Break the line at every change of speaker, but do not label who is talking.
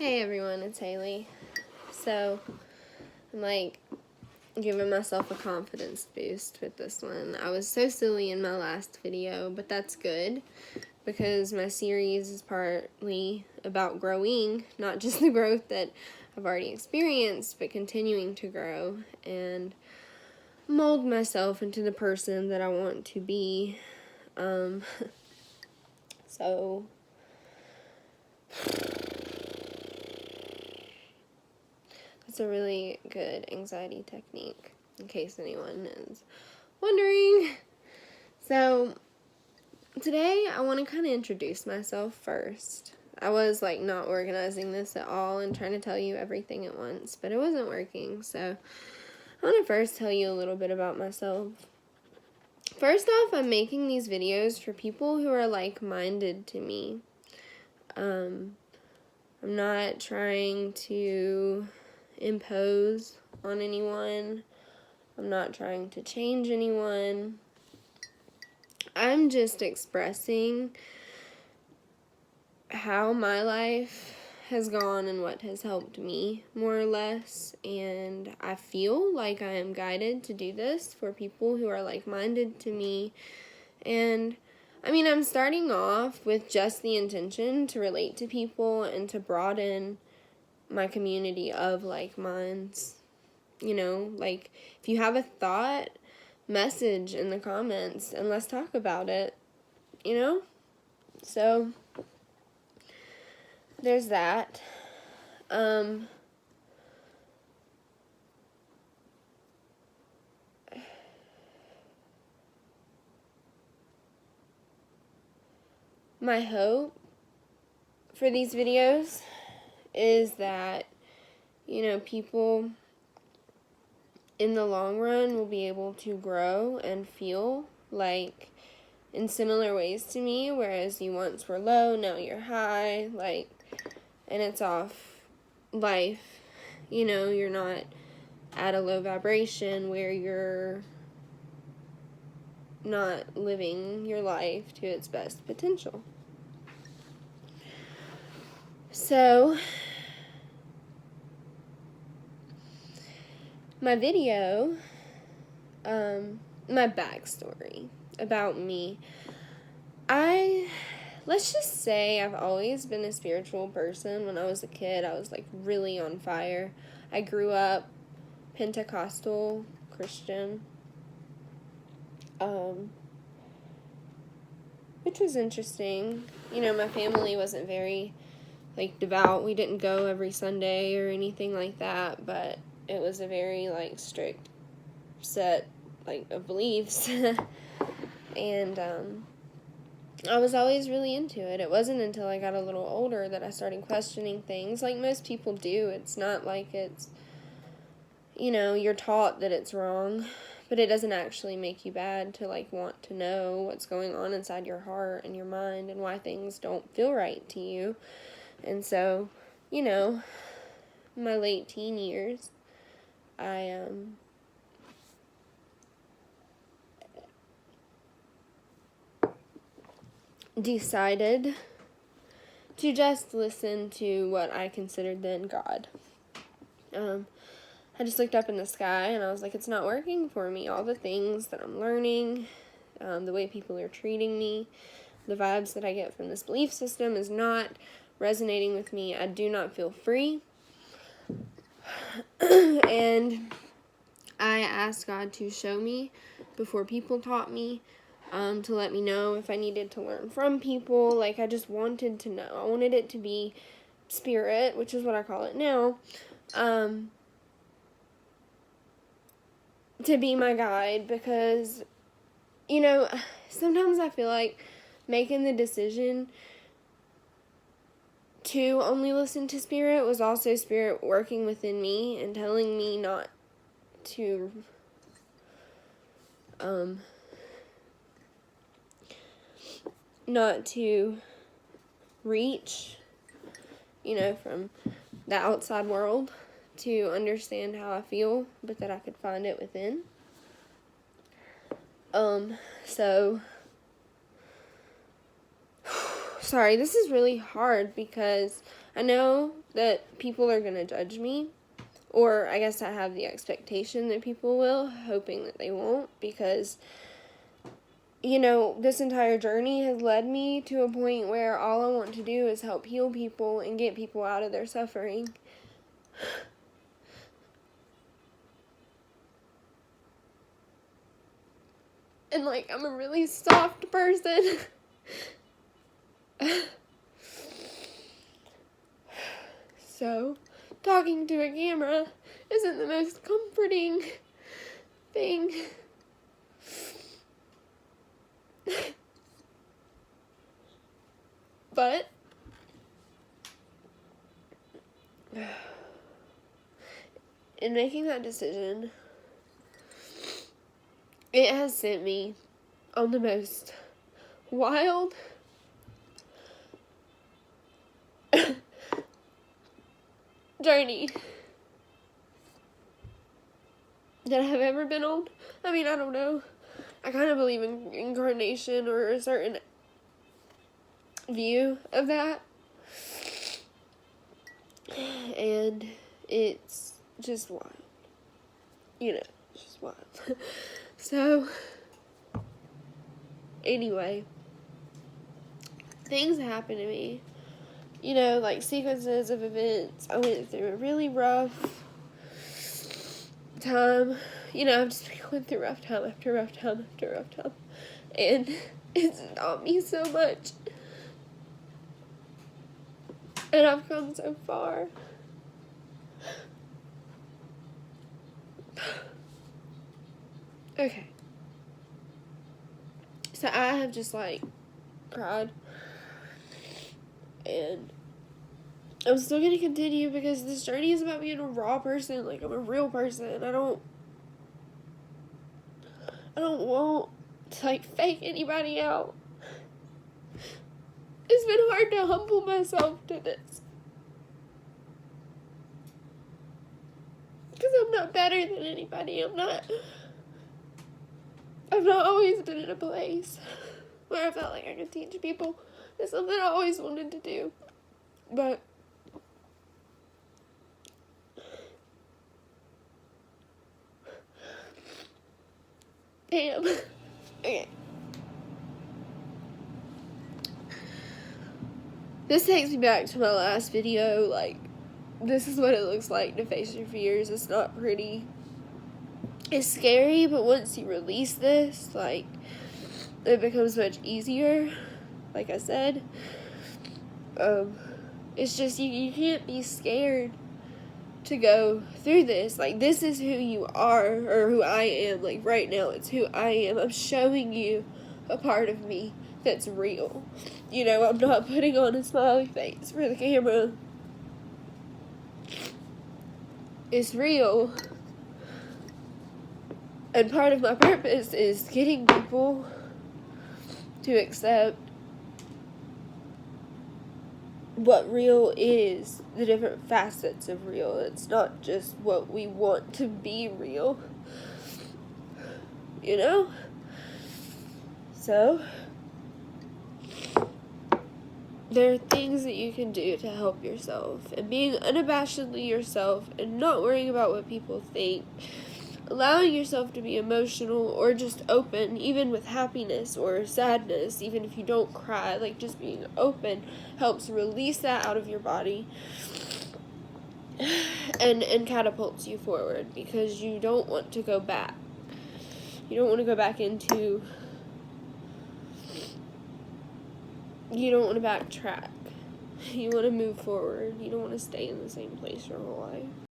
Hey everyone, it's Haley. So, I'm giving myself a confidence boost with this one. I was so silly in my last video, but that's good because my series is partly about growing, not just the growth that I've already experienced, but continuing to grow and mold myself into the person that I want to be. So it's a really good anxiety technique, in case anyone is wondering. So, today I want to kind of introduce myself first. I was not organizing this at all and trying to tell you everything at once, but it wasn't working. So, I want to first tell you a little bit about myself. First off, I'm making these videos for people who are like-minded to me. I'm not trying to impose on anyone. I'm not trying to change anyone. I'm just expressing how my life has gone and what has helped me, more or less. And I feel like I am guided to do this for people who are like-minded to me. And I'm starting off with just the intention to relate to people and to broaden my community of like minds. If you have a thought, message in the comments and let's talk about it, So, there's that. My hope for these videos is that, people in the long run will be able to grow and feel like in similar ways to me, whereas you once were low, now you're high, and it's off life. You're not at a low vibration where you're not living your life to its best potential. So, my video, my backstory about me. Let's just say I've always been a spiritual person. When I was a kid, I was really on fire. I grew up Pentecostal Christian, which was interesting. My family wasn't very devout. We didn't go every Sunday or anything like that, but it was a very strict set of beliefs. And I was always really into it. It wasn't until I got a little older that I started questioning things like most people do. It's not like it's, you're taught that it's wrong, but it doesn't actually make you bad to want to know what's going on inside your heart and your mind and why things don't feel right to you. And so, my late teen years, I decided to just listen to what I considered then God. I just looked up in the sky and I was like, it's not working for me. All the things that I'm learning, the way people are treating me, the vibes that I get from this belief system is not resonating with me. I do not feel free. And I asked God to show me before people taught me, to let me know if I needed to learn from people. I just wanted to know. I wanted it to be spirit, which is what I call it now, to be my guide, because, sometimes I feel like making the decision to only listen to spirit was also spirit working within me and telling me not to reach, from the outside world to understand how I feel, but that I could find it within. sorry, this is really hard because I know that people are going to judge me. Or I guess I have the expectation that people will, hoping that they won't, because, you know, this entire journey has led me to a point where all I want to do is help heal people and get people out of their suffering. And, like, I'm a really soft person. So, talking to a camera isn't the most comforting thing. But in making that decision, it has sent me on the most wild journey that I have ever been on. I mean, I don't know. I kind of believe in incarnation or a certain view of that. And it's just wild. You know, it's just wild. So, anyway, things happen to me. You know, like sequences of events. I went through a really rough time. You know, I've just been going through rough time after rough time after rough time. And it's taught me so much. And I've come so far. Okay. So I have just, like, cried. And I'm still gonna continue because this journey is about being a raw person. Like, I'm a real person. I don't want to, like, fake anybody out. It's been hard to humble myself to this. Because I'm not better than anybody. I've not always been in a place where I felt like I could teach people. It's something I always wanted to do. But damn. Okay. This takes me back to my last video. Like, this is what it looks like to face your fears. It's not pretty. It's scary, but once you release this, like, it becomes much easier. Like I said, it's just you can't be scared to go through this. Like, this is who you are, or who I am. Like, right now, it's who I am. I'm showing you a part of me that's real. You know, I'm not putting on a smiley face for the camera. It's real. And part of my purpose is getting people to accept what real is, the different facets of real. It's not just what we want to be real. You know? So, there are things that you can do to help yourself. And being unabashedly yourself and not worrying about what people think. Allowing yourself to be emotional or just open, even with happiness or sadness, even if you don't cry, like, just being open helps release that out of your body and catapults you forward, because you don't want to go back. You don't want to go back into, you don't want to backtrack. You want to move forward. You don't want to stay in the same place your whole life.